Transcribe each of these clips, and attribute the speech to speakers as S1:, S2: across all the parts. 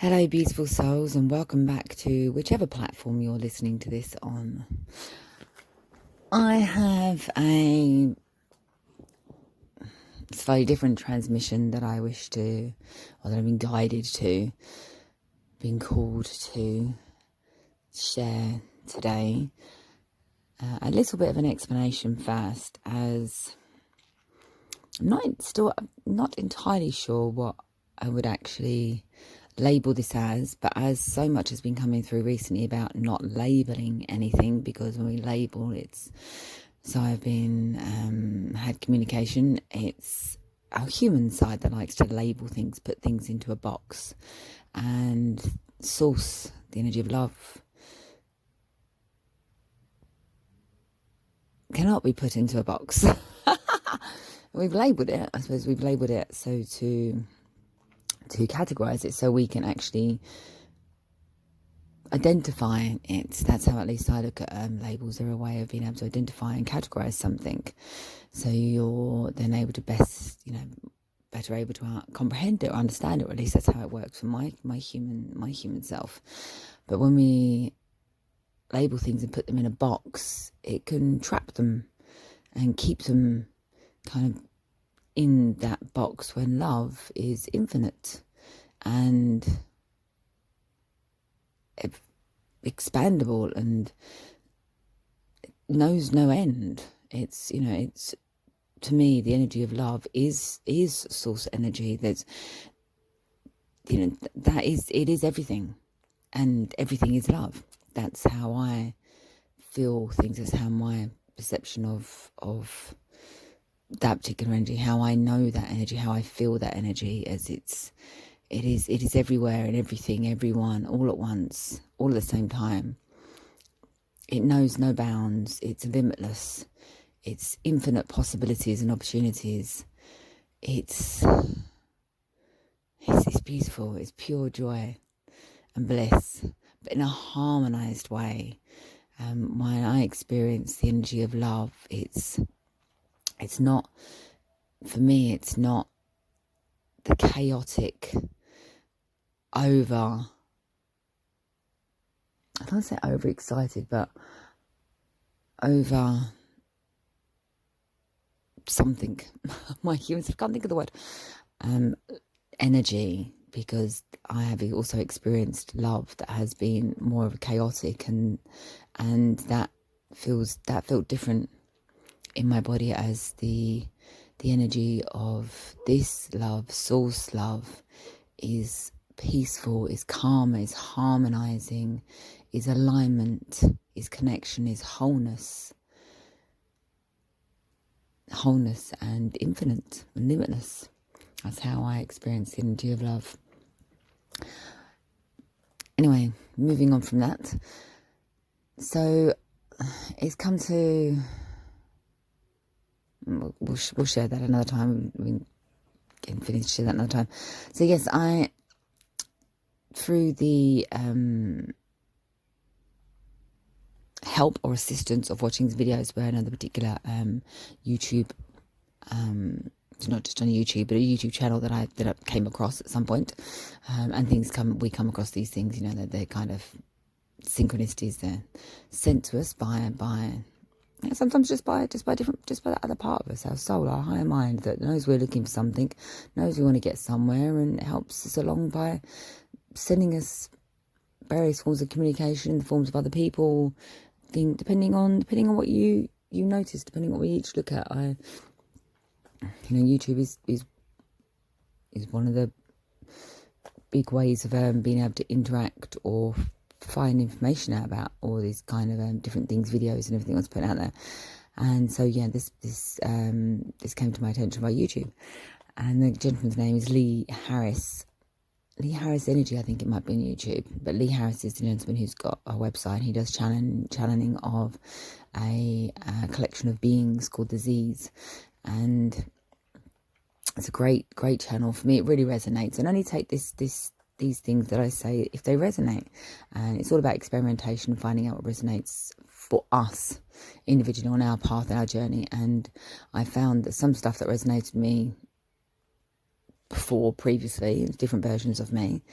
S1: Hello, beautiful souls, and welcome back to whichever platform you're listening to this on. I have a slightly different transmission that I wish to, or that I've been guided to, been called to share today. A little bit of an explanation first, as I'm not entirely sure what I would actually label this as, but as so much has been coming through recently about not labeling anything, because when we label, I've been had communication, it's our human side that likes to label things, put things into a box, and source, the energy of love, cannot be put into a box. We've labelled it, I suppose we've labelled it so to categorize it so we can actually identify it. That's how at least I look at labels. They're a way of being able to identify and categorize something, so you're then able to better able to comprehend it or understand it, or at least that's how it works for my human self. But when we label things and put them in a box, it can trap them and keep them kind of in that box, when love is infinite and expandable and knows no end. It's to me, the energy of love is source energy. There's it is everything, and everything is love. That's how I feel things. That's how my perception of that particular energy, how I know that energy, how I feel that energy, as it is everywhere and everything, everyone, all at once, all at the same time. It knows no bounds. It's limitless. It's infinite possibilities and opportunities. It's beautiful. It's pure joy and bliss, but in a harmonized way. When I experience the energy of love, it's not, for me, it's not the chaotic, I don't want to say overexcited, but over something. My humans, I can't think of the word. Energy, because I have also experienced love that has been more of a chaotic, and that felt different in my body, as the energy of this love, source love, is peaceful, is calm, is harmonizing, is alignment, is connection, is wholeness and infinite and limitless. That's how I experience the energy of love. Anyway, moving on from that. So it's come to, we'll share that another time. We can finish share that another time. So yes, I, through the help or assistance of watching videos where another particular YouTube, it's not just on YouTube, but a YouTube channel that I came across at some point, and we come across these things, they're kind of synchronicities. They're sent to us by sometimes just by the other part of us, our soul, our higher mind, that knows we're looking for something, knows we want to get somewhere, and helps us along by sending us various forms of communication in the forms of other people, depending on what you notice, depending on what we each look at. YouTube is one of the big ways of being able to interact or find information out about all these kind of different things, videos and everything that's put out there. And so this came to my attention by YouTube, and the gentleman's name is Lee Harris Energy, I think it might be on YouTube, but Lee Harris is the gentleman who's got a website. He does channeling of a collection of beings called the Z's, and it's a great channel. For me, it really resonates, and only take these things that I say if they resonate. And it's all about experimentation, finding out what resonates for us individually on our path, our journey. And I found that some stuff that resonated with me previously, different versions of me,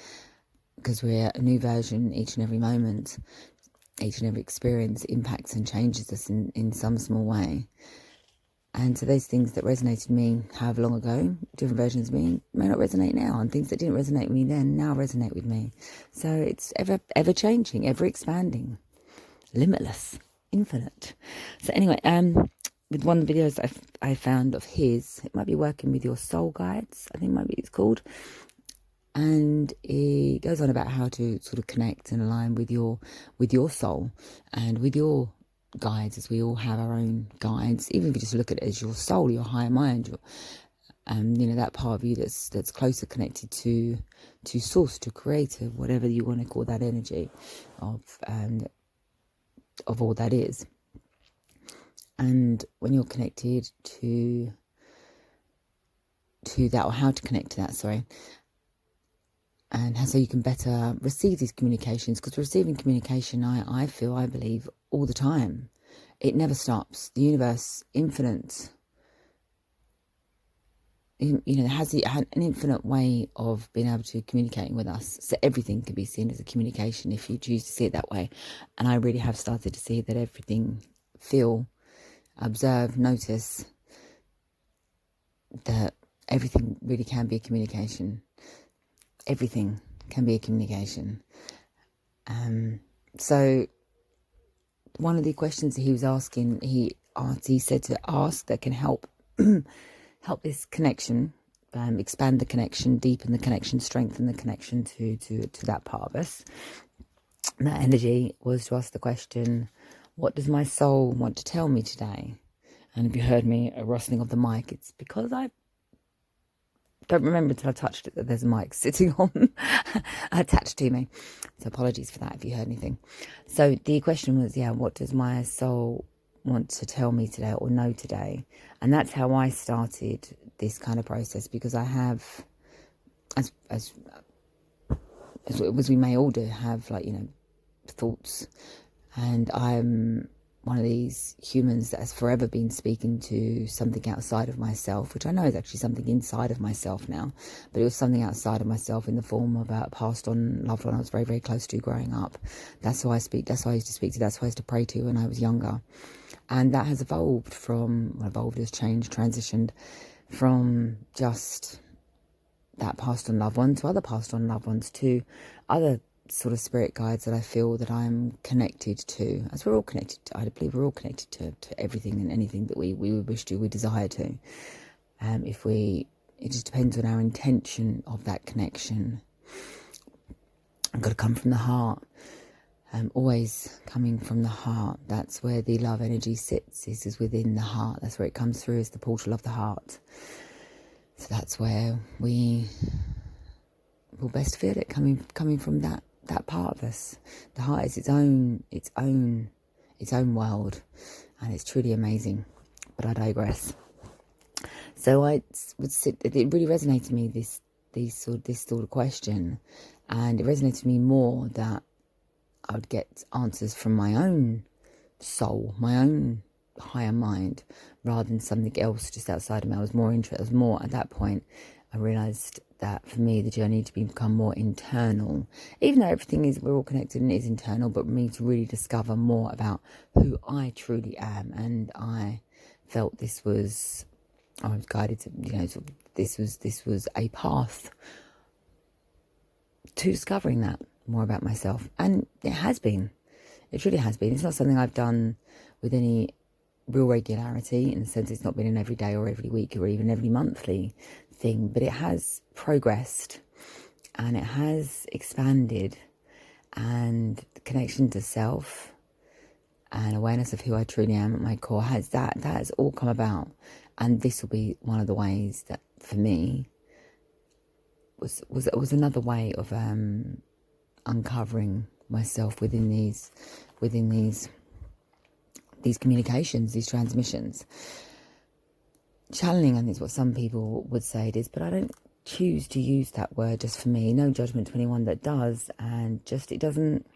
S1: because we're a new version each and every moment. Each and every experience impacts and changes us in some small way. And so those things that resonated with me however long ago, different versions of me, may not resonate now. And things that didn't resonate with me then now resonate with me. So it's ever changing, ever expanding, limitless, infinite. So anyway, with one of the videos I found of his, it might be Working with Your Soul Guides, I think it's called. And he goes on about how to sort of connect and align with your soul and with your guides, as we all have our own guides. Even if you just look at it as your soul, your higher mind, your, that part of you that's closer connected to source, to creative, whatever you want to call that energy of all that is. And when you're connected to that, or how to connect to that, sorry. And so you can better receive these communications, because receiving communication, I believe, all the time. It never stops. The universe, infinite, has an infinite way of being able to communicate with us. So everything can be seen as a communication if you choose to see it that way. And I really have started to see that everything, feel, observe, notice, that everything really can be a communication. Everything can be a communication. So one of the questions that he was asking, he said to ask that can help help this connection, expand the connection, deepen the connection, strengthen the connection to that part of us. And that energy was to ask the question, what does my soul want to tell me today? And if you heard me a rustling of the mic, it's because I don't remember until I touched it that there's a mic sitting on attached to me. So apologies for that if you heard anything. So the question was, what does my soul want to tell me today or know today? And that's how I started this kind of process, because I have, as we may all do, have thoughts. And I'm one of these humans that has forever been speaking to something outside of myself, which I know is actually something inside of myself now, but it was something outside of myself in the form of a passed on loved one I was very, very close to growing up. That's who I speak. That's who I used to speak to. That's who I used to pray to when I was younger. And that has has changed, transitioned from just that passed on loved one to other passed on loved ones, to other sort of spirit guides that I feel that I'm connected to, as we're all connected to. I believe we're all connected to everything and anything that we wish to, we desire to. It just depends on our intention of that connection. I've got to come from the heart. Always coming from the heart. That's where the love energy sits, is within the heart. That's where it comes through, as the portal of the heart. So that's where we will best feel it, coming from that part of us. The heart is its own world, and it's truly amazing. But I digress. So it really resonated with me, this sort of question, and it resonated with me more that I would get answers from my own soul, my own higher mind, rather than something else just outside of me. I was more at that point. I realised that for me, the journey to become more internal, even though we're all connected and it is internal, but for me to really discover more about who I truly am. And I felt I was guided to, this was a path to discovering that more about myself. And it truly has been. It's not something I've done with any real regularity, in the sense it's not been an every day or every week or even every monthly thing, but it has progressed and it has expanded, and the connection to self and awareness of who I truly am at my core that has all come about. And this will be one of the ways that for me was another way of uncovering myself within these communications, these transmissions. Channeling, I think, is what some people would say it is, but I don't choose to use that word just for me. No judgment to anyone that does, and it just doesn't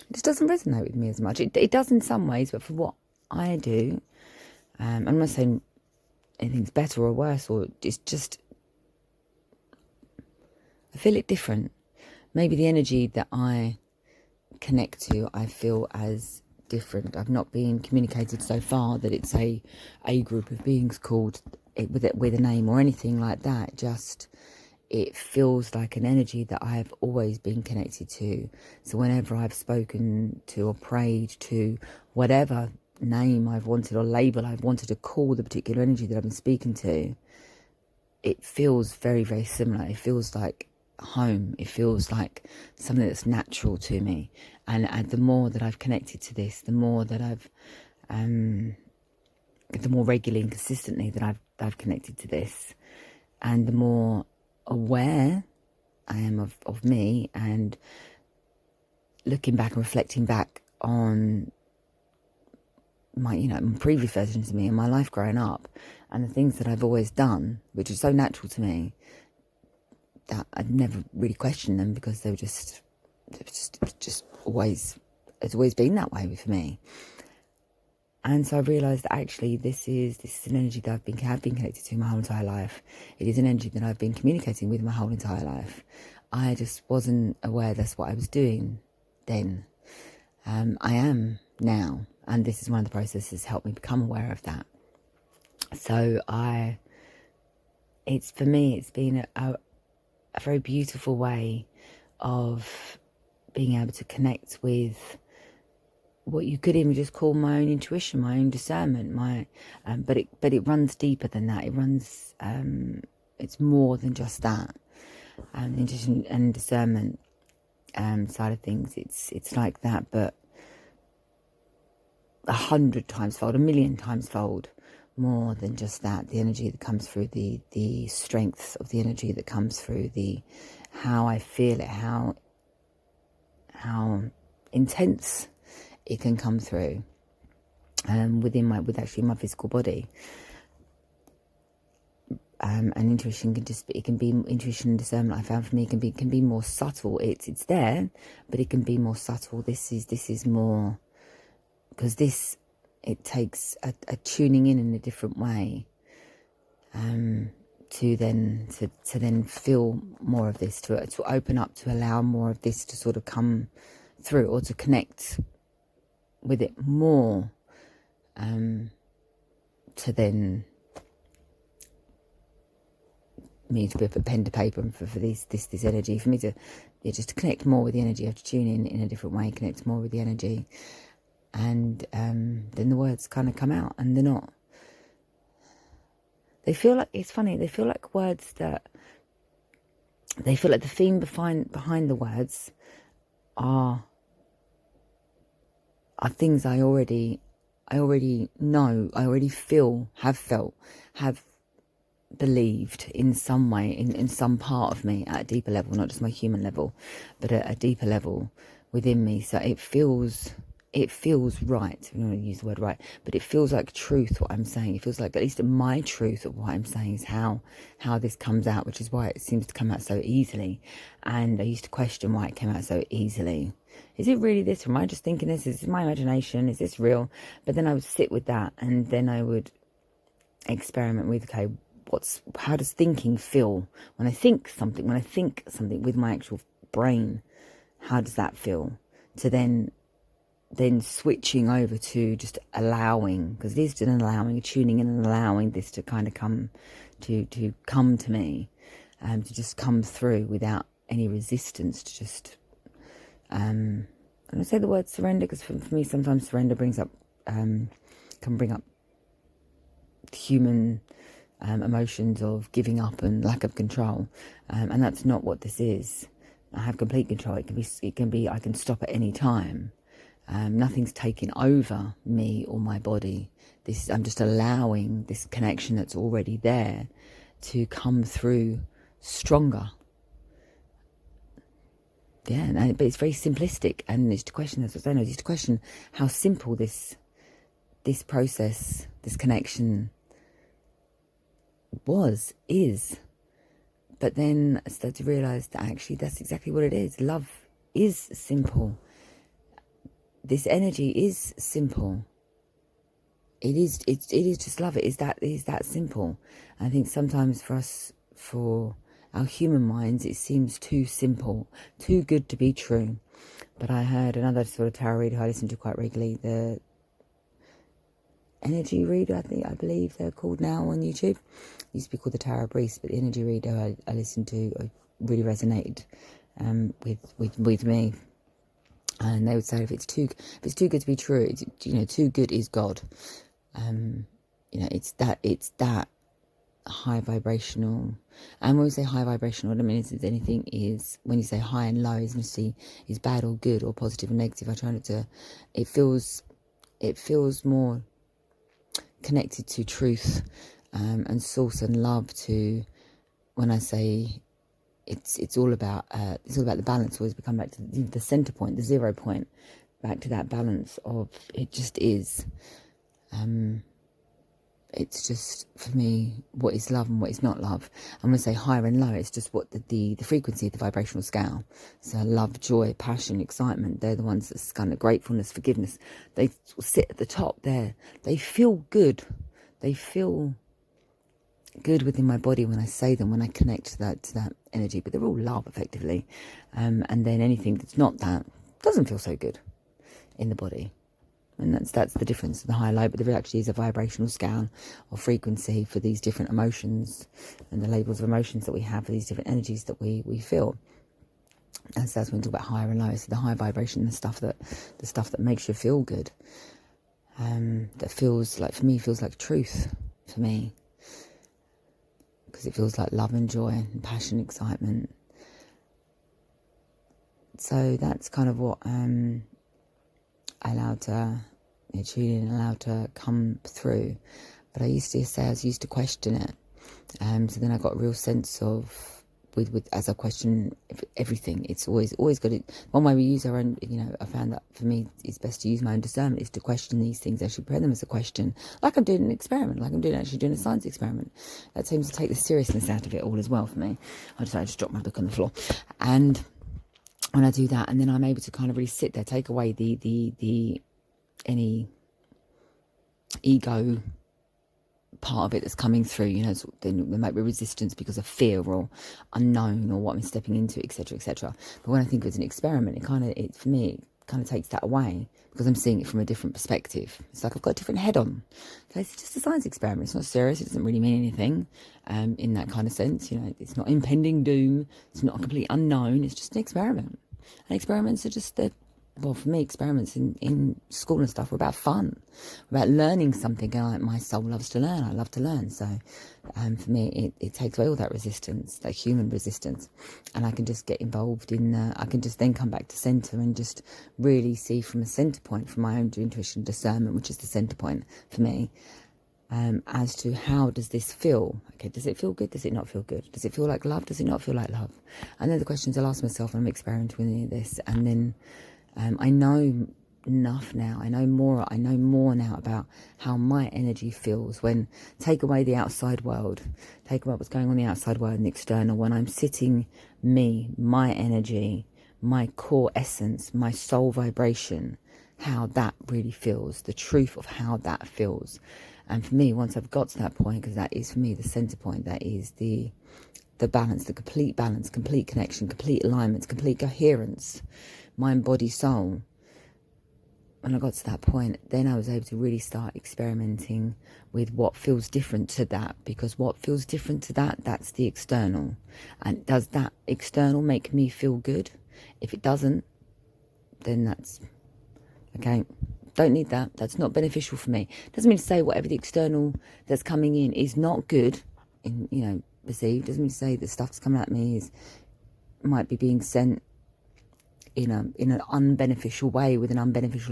S1: resonate with me as much. It does in some ways, but for what I do, I'm not saying anything's better or worse, or it's just, I feel it different. Maybe the energy that I connect to, I feel as different. I've not been communicated so far that it's a group of beings called it with a name or anything like that. Just it feels like an energy that I've always been connected to. So whenever I've spoken to or prayed to whatever name I've wanted or label I've wanted to call the particular energy that I've been speaking to, it feels very, very similar. It feels like home. It feels like something that's natural to me. And the more that I've connected to this, the more that the more regularly and consistently that I've connected to this, and the more aware I am of me, and looking back and reflecting back on my, my previous versions of me and my life growing up, and the things that I've always done, which are so natural to me, that I'd never really questioned them, because they were just always, it's always been that way for me. And so I realised that actually this is an energy that I've been connected to my whole entire life. It is an energy that I've been communicating with my whole entire life. I just wasn't aware that's what I was doing then. I am now, and this is one of the processes that helped me become aware of that. So for me, it's been a very beautiful way of being able to connect with what you could even just call my own intuition, my own discernment, but it runs deeper than that. It runs, it's more than just that. Intuition and discernment side of things, it's like that, but 100 times fold, 1,000,000 times fold more than just that. The energy that comes through, the strength of the energy that comes through, how I feel it, how intense it can come through with actually my physical body. And intuition can be intuition and discernment. I found for me can be more subtle. It's there, but it can be more subtle. This is more, because it takes a tuning in a different way, to then feel more of this, to open up, to allow more of this to sort of come through, or to connect with it more, to then me to put pen to paper, and for this energy, for me to just to connect more with the energy. I have to tune in a different way, connect more with the energy, and then the words kind of come out, and they're not. They feel like, it's funny, they feel like words that, they feel like the theme behind the words are things I already know, I already feel, have felt, have believed in some way, in some part of me, at a deeper level, not just my human level, but at a deeper level within me. So it feels right. I don't want to use the word right, but it feels like truth, what I'm saying. It feels like at least my truth of what I'm saying is how this comes out, which is why it seems to come out so easily. And I used to question why it came out so easily. Is it really this? Am I just thinking this? Is this my imagination? Is this real? But then I would sit with that, and then I would experiment with, okay, how does thinking feel when I think something with my actual brain? How does that feel? To then switching over to just allowing, because it is an allowing, tuning in and allowing this to kind of come to me, to just come through without any resistance, to just and I say the word surrender, because for me sometimes surrender can bring up human emotions of giving up and lack of control, and that's not what this is. I have complete control. It can be I can stop at any time. Nothing's taking over me or my body. I'm just allowing this connection that's already there to come through stronger. Yeah, but it's very simplistic, and it's to question, as I say, it's to question how simple this process, this connection is. But then I started to realise that actually that's exactly what it is. Love is simple. This energy is simple. It is just love. It is that simple. And I think sometimes for our human minds, it seems too simple, too good to be true. But I heard another sort of tarot reader who I listen to quite regularly, the energy reader, I believe they're called now on YouTube. It used to be called the Tarot Priest, but the energy reader I listened to really resonated with me. And they would say if it's too good to be true, it's, too good is God. It's that high vibrational. And when we say high vibrational, what I mean is anything is, when you say high and low, is bad or good or positive and negative. I try not to. It feels more connected to truth and source and love. To when I say it's all about the balance. Always become back to the center point, the 0 point, back to that balance of it. Just is. It's just, for me, what is love and what is not love. I'm going to say higher and low. It's just what the frequency of the vibrational scale. So love, joy, passion, excitement, they're the ones that's kind of gratefulness, forgiveness. They sit at the top there. They feel good. They feel good within my body when I say them, when I connect to that energy. But they're all love, effectively. And then anything that's not that doesn't feel so good in the body. And that's the difference, the high low. But there actually is a vibrational scale or frequency for these different emotions and the labels of emotions that we have for these different energies that we feel. And so that's when we talk about higher and low. So the high vibration, the stuff that makes you feel good, that feels like, for me, feels like truth for me, because it feels like love and joy and passion, excitement. So that's kind of what I allowed to tune in, allowed to come through. But I used to question it. So then I got a real sense of, with as I question everything, it's always got it. One way we use our own, I found that for me it's best to use my own discernment, is to question these things. I should prepare them as a question, like I'm doing an experiment, like I'm actually doing a science experiment. That seems to take the seriousness out of it all as well for me. I just dropped my book on the floor, and when I do that, and then I'm able to kind of really sit there, take away the any ego part of it that's coming through, so there might be resistance because of fear or unknown or what I'm stepping into, etc., etc. But when I think of it as an experiment, it for me takes that away, because I'm seeing it from a different perspective. It's like I've got a different head on. So it's just a science experiment. It's not serious. It doesn't really mean anything in that kind of sense. It's not impending doom. It's not a complete unknown. It's just an experiment. And experiments are just for me, experiments in school and stuff are about fun, about learning something. And my soul loves to learn. I love to learn. So for me, it takes away all that resistance, that human resistance. And I can just get involved in, I can just then come back to center and just really see from a center point, from my own intuition, discernment, which is the center point for me, as to how does this feel? Okay, does it feel good? Does it not feel good? Does it feel like love? Does it not feel like love? And then the questions I'll ask myself when I'm experimenting with this. And then I know enough now. I know more now about how my energy feels when, take away the outside world, take away what's going on in the outside world and the external. When I'm sitting, my energy, my core essence, my soul vibration, how that really feels, the truth of how that feels. And for me, once I've got to that point, because that is for me the center point, that is the balance, the complete balance, complete connection, complete alignment, complete coherence, mind, body, soul. When I got to that point, then I was able to really start experimenting with what feels different to that, because what feels different to that, that's the external. And does that external make me feel good? If it doesn't, then that's okay. Don't need that. That's not beneficial for me. Doesn't mean to say whatever the external that's coming in is not good, perceived. Doesn't mean to say the stuff that's coming at me might be being sent in an unbeneficial way, with an unbeneficial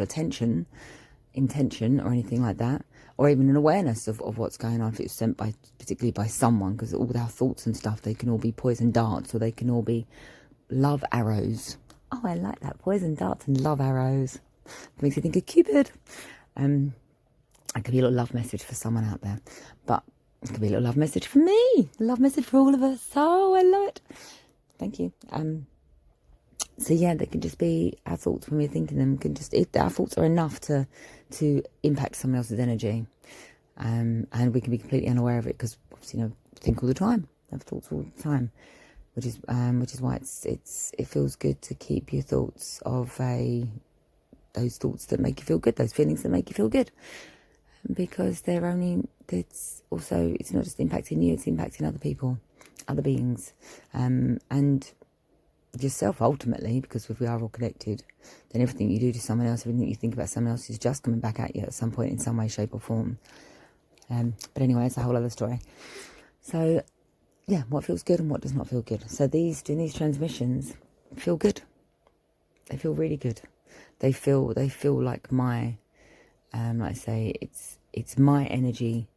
S1: intention or anything like that, or even an awareness of what's going on, if it's sent particularly by someone, because all our thoughts and stuff, they can all be poison darts, or they can all be love arrows. Oh, I like that, poison darts and love arrows. It makes you think of Cupid. It could be a little love message for someone out there, but it could be a little love message for me, a love message for all of us. Oh, I love it. Thank you. So yeah, they can just be our thoughts when we're thinking them. Our thoughts are enough to impact someone else's energy, and we can be completely unaware of it, because obviously, think all the time, have thoughts all the time. which is why it feels good to keep your thoughts of those thoughts that make you feel good, those feelings that make you feel good, because it's not just impacting you, it's impacting other people, other beings, and yourself ultimately, because if we are all connected, then everything you do to someone else, everything you think about someone else is just coming back at you at some point in some way, shape or form. But anyway, it's a whole other story. So yeah, what feels good and what does not feel good. So doing these transmissions feel good. They feel really good. They feel like my, like I say, it's my energy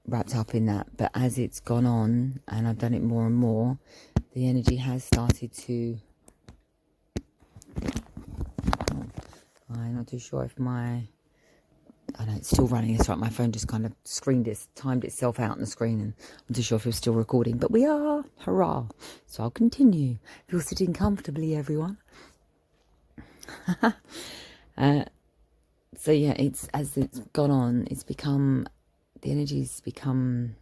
S1: wrapped up in that. But as it's gone on and I've done it more and more, the energy has started to, I'm not too sure if I know it's still running. It's right. My phone just kind of timed itself out on the screen, and I'm not too sure if it was still recording, but we are. Hurrah. So I'll continue. If you're sitting comfortably, everyone. So yeah, as it's gone on, the energy's become,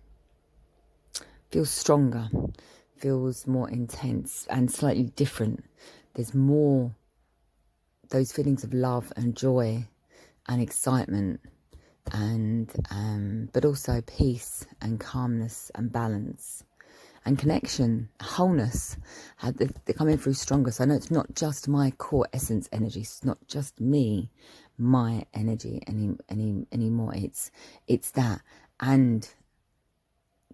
S1: feels stronger, feels more intense and slightly different. There's more those feelings of love and joy and excitement, and but also peace and calmness and balance and connection, wholeness. They're coming through stronger. So I know it's not just my core essence energy. It's not just me, my energy anymore. It's that and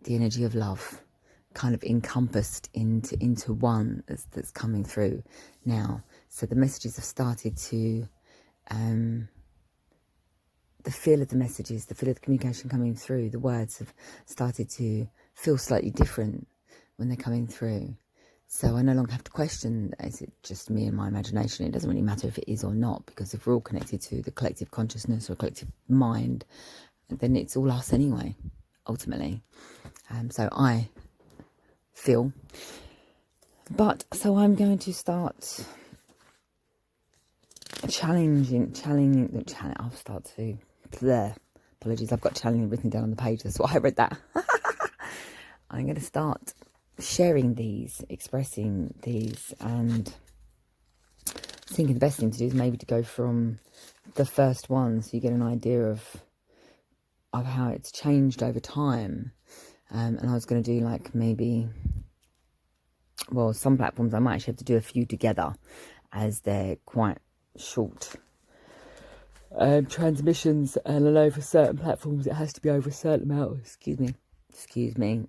S1: the energy of love, kind of encompassed into one that's coming through now. So the messages have started to. The feel of the messages, the feel of the communication coming through, the words have started to feel slightly different when they're coming through. So I no longer have to question, is it just me and my imagination? It doesn't really matter if it is or not, because if we're all connected to the collective consciousness or collective mind, then it's all us anyway, ultimately. So I feel. But so I'm going to start challenging. I'll start to. Apologies, I've got challenging written down on the page. That's why I read that. I'm going to start sharing these, expressing these, and thinking the best thing to do is maybe to go from the first one, so you get an idea of how it's changed over time. And I was going to do like maybe, well, some platforms I might actually have to do a few together, as they're quite short transmissions, and I know for certain platforms it has to be over a certain amount, a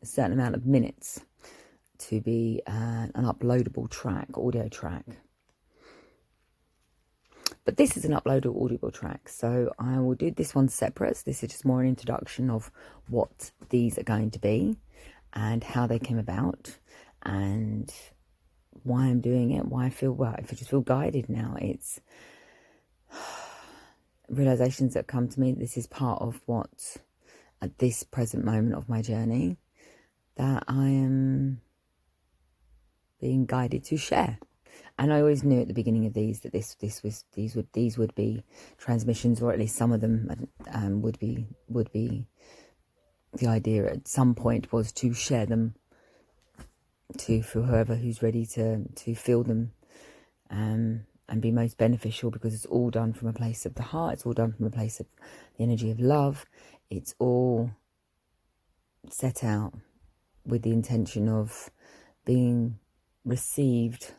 S1: certain amount of minutes to be an uploadable track, audio track. But this is an uploadable audio track, so I will do this one separate. This is just more an introduction of what these are going to be and how they came about and why I'm doing it, why I feel, well, if I just feel guided now. It's realizations that come to me. This is part of what, at this present moment of my journey, that I am being guided to share. And I always knew at the beginning of these that these would be transmissions, or at least some of them would be the idea at some point was to share them for whoever who's ready to feel them. And be most beneficial, because it's all done from a place of the heart. It's all done from a place of the energy of love. It's all set out with the intention of being received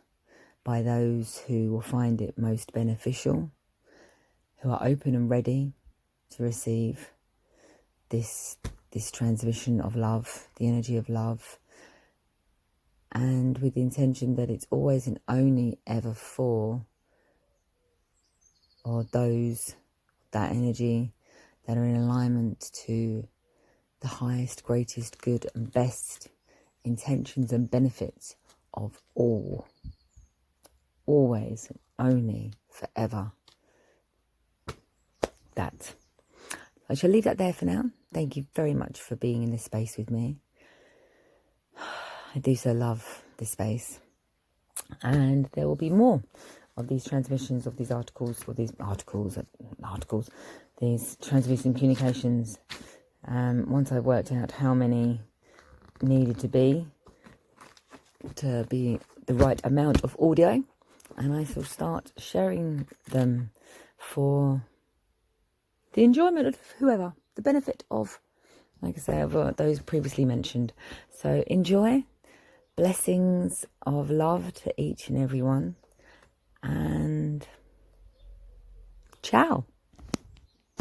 S1: by those who will find it most beneficial, who are open and ready to receive this transmission of love, the energy of love, and with the intention that it's always and only ever for, or that energy that are in alignment to the highest, greatest, good and best intentions and benefits of all. Always, only, forever. That. I shall leave that there for now. Thank you very much for being in this space with me. I do so love this space. And there will be more of these transmissions, of these these transmission communications. Once I've worked out how many needed to be, to be the right amount of audio, and I shall start sharing them for the enjoyment of whoever, the benefit of, like I say, of those previously mentioned. So enjoy. Blessings of love to each and every one, and ciao.